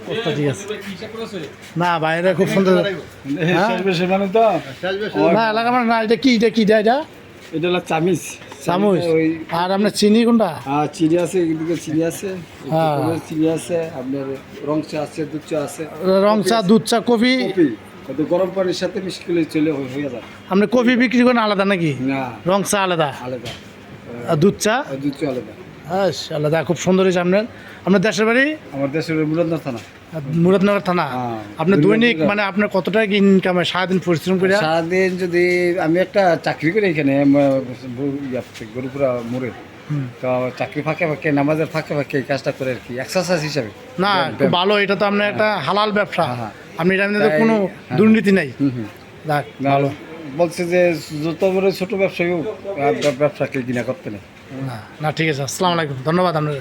পোস্টটা ঠিক আছে না বাইরে খুব সুন্দর মানে তো না এলাকা মানে না এটা কি এটা এটা হলো চামিচ চামচ ওই আর আপনার চিনি কোনটা চিনি আছে, এদিকে চিনি আছে, হ্যাঁ। চিনি আছে, আপনার রং চা আছে, দুধ চা আছে, রং চা দুধ চা কফি কফি তো গরম পানির সাথে মিক্স করলে চলে হয়ে যাবে। আপনি কফি বিক্রি করেন আলাদা নাকি না, রং চা আলাদা আলাদা, আর দুধ চা দুধ চা আলাদা। আলাদা খুব সুন্দর হয়েছে আপনার দেশের বাড়ি আমার দেশের মুরাদনগর থানা। মুরাদনগর থানা হ্যাঁ। আপনার দৈনিক মানে আপনার কত টাকা ইনকাম হয় সারাদিন পরিশ্রম করে সারাদিন যদি আমি একটা চাকরি করি এখানে গরুপুরা মোড়ে, তো চাকরি ফাঁকে ফাঁকে নামাজের ফাঁকে ফাঁকে এই কাজটা করে আর কি এক্সারসাইজ হিসাবে। না খুব ভালো এটা তো আপনার একটা হালাল ব্যবসা হ্যাঁ। আপনি এটা তো কোনো হ্যাঁ। দুর্নীতি নাই যাক ভালো বলছে যে যত বড় ছোট ব্যবসায়ী হোক ব্যবসাকে কিনা করতে নেই। না ঠিক আছে আসসালামু আলাইকুম ধন্যবাদ আপনার